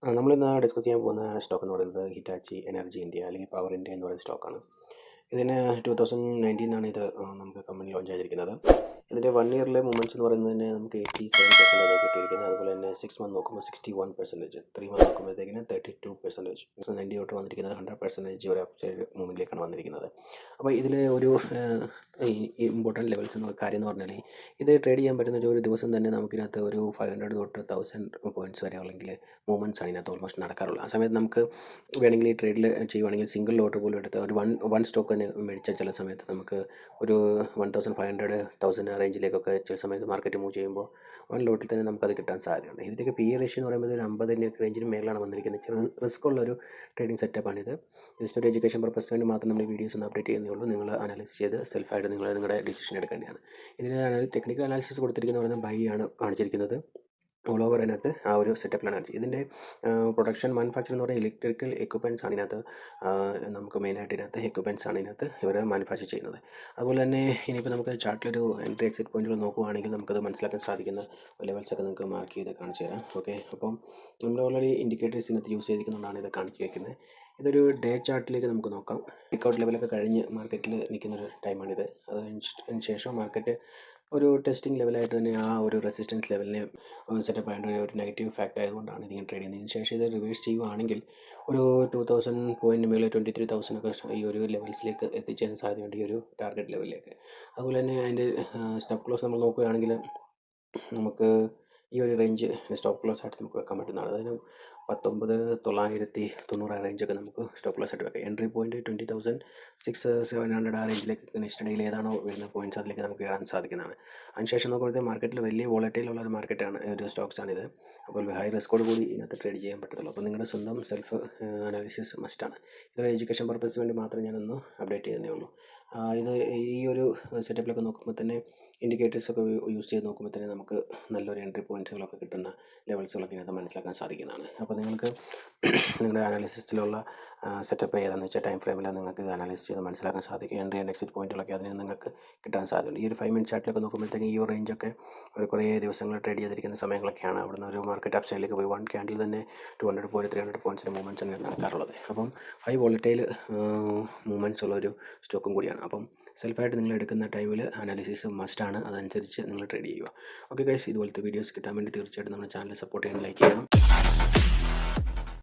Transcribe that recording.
നമ്മളിന്ന് ഡിസ്കസ് ചെയ്യാൻ പോകുന്ന സ്റ്റോക്ക് എന്ന് പറയുന്നത് ഹിറ്റാച്ചി എനർജി ഇന്ത്യ അല്ലെങ്കിൽ പവർ ഇന്ത്യ എന്ന് പറയുന്ന സ്റ്റോക്കാണ്. ഇതിന് 2019 ഇത് നമുക്ക് കമ്പനി ലോഞ്ച് ചെയ്തിരിക്കുന്നത്. ഇതിൻ്റെ 1 ഇയറിലെ മൂവ്മെൻറ്റ്സ് എന്ന് പറയുന്നത് തന്നെ നമുക്ക് 87% കിട്ടിയിരിക്കുന്നത്. അതുപോലെ തന്നെ 6 മന്ത് നോക്കുമ്പോൾ 61%, 3 മന്ത് നോക്കുമ്പോഴത്തേക്കിന് 32%, 90 തൊട്ട് വന്നിരിക്കുന്നത് 100% ഒരു അപ്സൈഡ് മൂവ്മെൻറ്റിലേക്കാണ് വന്നിരിക്കുന്നത്. അപ്പോൾ ഇതിൽ ഒരു ഇമ്പോർട്ടൻറ്റ് ലെവൽസ് എന്ന കാര്യം എന്ന് പറഞ്ഞാൽ ഇത് ട്രേഡ് ചെയ്യാൻ പറ്റുന്ന ഒരു ദിവസം തന്നെ നമുക്കിതിനകത്ത് ഒരു 500 തൊട്ട് 1000 പോയിൻറ്റ്സ് വരെ അല്ലെങ്കിൽ മൂവ്മെൻറ്റ്സ് ആണ് ഇതിനകത്ത് ഓൾമോസ്റ്റ് നടക്കാറുള്ളത്. ആ സമയത്ത് നമുക്ക് വേണമെങ്കിൽ ഈ ട്രേഡിൽ ചെയ്യുവാണെങ്കിൽ സിംഗിൾ ലോട്ട് പോലും എടുത്ത് ഒരു വൺ സ്റ്റോക്ക് തന്നെ മേടിച്ചാൽ ചില സമയത്ത് നമുക്ക് ഒരു 1500 1000 റേഞ്ചിലേക്കൊക്കെ ചില സമയത്ത് മാർക്കറ്റ് മൂവ് ചെയ്യുമ്പോൾ വൺ ലോട്ടിൽ തന്നെ നമുക്കത് കിട്ടാൻ സാധ്യതയുണ്ട്. ഇതിൻ്റെയൊക്കെ പി റേഷ്യോ എന്ന് പറയുമ്പോൾ ഒരു 50 റേഞ്ചിന് മേലാണ് വന്നിരിക്കുന്നത്. ചെറിയ റിസ്ക് ഉള്ളൊരു ട്രേഡിംഗ് സെറ്റപ്പാണിത്. ജസ്റ്റ് ഒരു എഡ്യൂക്കേഷൻ പർപ്പസ് വേണ്ടി മാത്രം നമ്മൾ ഈ വീഡിയോസ് ഒന്ന് അപ്ഡേറ്റ് ചെയ്യുന്നേ ഉള്ളൂ. നിങ്ങൾ അനലൈസ് ചെയ്ത് സെൽഫായിട്ട് നിങ്ങളുടെ ഡിസിഷൻ എടുക്കേണ്ടതാണ്. ഇതിന് ടെക്നിക്കൽ അനാലിസിസ് കൊടുത്തിരിക്കുന്നത് പറയുന്നത് ബൈ ആണ് കാണിച്ചിരിക്കുന്നത്. ഓൾ ഓവർ അതിനകത്ത് ആ ഒരു സെറ്റപ്പിലാണ് കാണിച്ചത്. ഇതിൻ്റെ പ്രൊഡക്ഷൻ മാനുഫാക്ചർ എന്ന് പറയുന്നത് ഇലക്ട്രിക്കൽ എക്യുപ്മെൻറ്റ്സ് ആണ് ഇതിനകത്ത്. നമുക്ക് മെയിനായിട്ട് ഇതിനകത്ത് എക്യുപ്മെൻറ്റ്സ് ആണ് ഇതിനകത്ത് ഇവർ മാനുഫാക്ചർ ചെയ്യുന്നത്. അതുപോലെ തന്നെ ഇനിയിപ്പോൾ നമുക്ക് ചാർട്ടിലൊരു എൻട്രി എക്സിറ്റ് പോയിന്റുകൾ നോക്കുകയാണെങ്കിൽ നമുക്കത് മനസ്സിലാക്കാൻ സാധിക്കുന്ന ലെവൽസൊക്കെ നിങ്ങൾക്ക് മാർക്ക് ചെയ്ത് കാണിച്ചു തരാം. ഓക്കെ, അപ്പം നമ്മൾ ഓൾറെഡി ഇൻഡിക്കേറ്റേഴ്സ് ഇതിനകത്ത് യൂസ് ചെയ്തിരിക്കുന്നതുകൊണ്ടാണ് ഇത് കാണിച്ചു വയ്ക്കുന്നത്. ഇതൊരു ഡേ ചാർട്ടിലേക്ക് നമുക്ക് നോക്കാം. പിക്കൗട്ട് ലെവലൊക്കെ കഴിഞ്ഞ് മാർക്കറ്റിൽ നിൽക്കുന്നൊരു ടൈമാണിത്. അതിന് ശേഷം മാർക്കറ്റ് ഒരു ടെസ്റ്റിംഗ് ലെവലായിട്ട് തന്നെ ആ ഒരു റെസിസ്റ്റൻസ് ലെവലിനെ സെറ്റപ്പ് ആയിട്ട് ഒരു നെഗറ്റീവ് ഫാക്ട് ആയതുകൊണ്ടാണ് ഇതിങ്ങനെ ട്രേഡ് ചെയ്യുന്നത്. ഇതിന് ശേഷം ഇത് റിവേഴ്സ് ചെയ്യുകയാണെങ്കിൽ ഒരു 2000 പോയിൻറ്റ് മേലെ 23,000 ഒക്കെ ഈ ഒരു ലെവൽസിലേക്ക് എത്തിച്ചേരാൻ സാധ്യതയുണ്ട്, ഈ ഒരു ടാർഗറ്റ് ലെവലിലേക്ക്. അതുപോലെ തന്നെ അതിൻ്റെ സ്റ്റോപ്പ് ക്ലോസ് നമ്മൾ നോക്കുകയാണെങ്കിൽ നമുക്ക് ഈ ഒരു റേഞ്ച് സ്റ്റോപ്പ് ക്ലോസ് ആയിട്ട് നമുക്ക് വെക്കാൻ പറ്റുന്നതാണ്. അതിന് 19,990 റേഞ്ചൊക്കെ നമുക്ക് സ്റ്റോപ്പ് ക്ലോസ് ആയിട്ട് വെക്കാം. എൻട്രി പോയിൻറ്റ് 20,700 ആ റേഞ്ചിലേക്ക് നെക്സ്റ്റ് ഡേയിൽ ഏതാണോ വരുന്ന പോയിൻറ്റ്സ് അതിലേക്ക് നമുക്ക് കയറാൻ സാധിക്കുന്നതാണ്. അതിനുശേഷം നോക്കുമ്പോഴത്തേക്ക് മാർക്കറ്റിൽ വലിയ വോളറ്റൈലുള്ള ഒരു മാർക്കറ്റാണ്, ഒരു സ്റ്റോക്സാണിത്. അപ്പോൾ ഹൈ റിസ്കോട് കൂടി ഇതിനകത്ത് ട്രേഡ് ചെയ്യാൻ പറ്റത്തുള്ളൂ. അപ്പോൾ നിങ്ങളുടെ സ്വന്തം സെൽഫ് അനാലിസിസ് മസ്റ്റാണ്. ഇതൊരു എഡ്യൂക്കേഷൻ പർപ്പസിന് വേണ്ടി മാത്രം ഞാനൊന്ന് അപ്ഡേറ്റ് ചെയ്യുന്നേ ഉള്ളൂ. ഇത് ഈ ഒരു സെറ്റപ്പിലൊക്കെ നോക്കുമ്പോൾ തന്നെ ഇൻഡിക്കേറ്റേഴ്സൊക്കെ യൂസ് ചെയ്ത് നോക്കുമ്പോൾ തന്നെ നമുക്ക് നല്ലൊരു എൻട്രി പോയിൻറ്റുകളൊക്കെ കിട്ടുന്ന ലെവൽസുകളൊക്കെ ഇതിനകത്ത് മനസ്സിലാക്കാൻ സാധിക്കുന്നതാണ്. അപ്പോൾ നിങ്ങൾക്ക് നിങ്ങളുടെ അനാലിസിസിലുള്ള സെറ്റപ്പ് ഏതാണെന്ന് വെച്ചാൽ ടൈം ഫ്രെയിമിൽ നിങ്ങൾക്ക് ഇത് അനാലിസിസ് ചെയ്ത് മനസ്സിലാക്കാൻ സാധിക്കും. എൻട്രി ആൻഡ് എക്സിറ്റ് പോയിൻറ്റുകളൊക്കെ അതിന് നിങ്ങൾക്ക് കിട്ടാൻ സാധ്യതയുണ്ട്. ഈ ഒരു 5 മിനിറ്റ് ചാർട്ടിലൊക്കെ നോക്കുമ്പോഴത്തേക്ക് ഈ ഒരു റേഞ്ചൊക്കെ ഒരു കുറേ ദിവസങ്ങൾ ട്രേഡ് ചെയ്തിരിക്കുന്ന സമയങ്ങളൊക്കെയാണ്. അവിടുന്ന് ഒരു മാർക്കറ്റ് അപ് സൈഡിലേക്ക് പോയി 1 ക്യാൻഡിൽ തന്നെ 200 പോയിൻറ്റ് 300 പോയിൻറ്റ്സിൻ്റെ മൂവ്മെൻറ്റ്സ് ആണ് നടക്കാറുള്ളത്. അപ്പം ഹൈ വോളറ്റൈൽ മൂവ്മെൻറ്റ്സ് ഉള്ളൊരു സ്റ്റോക്കും കൂടിയാണ്. അപ്പം സെൽഫായിട്ട് നിങ്ങൾ എടുക്കുന്ന ടൈമിൽ അനാലിസിസ് മസ്റ്റാണ്. അതനുസരിച്ച് നിങ്ങൾ ട്രേഡ് ചെയ്യുക. ഓക്കെ ഗൈസ്, ഇതുപോലത്തെ വീഡിയോസ് കിട്ടാൻ വേണ്ടി തീർച്ചയായിട്ടും നമ്മുടെ ചാനൽ സപ്പോർട്ട് ചെയ്യാൻ, ലൈക്ക് ചെയ്യണം.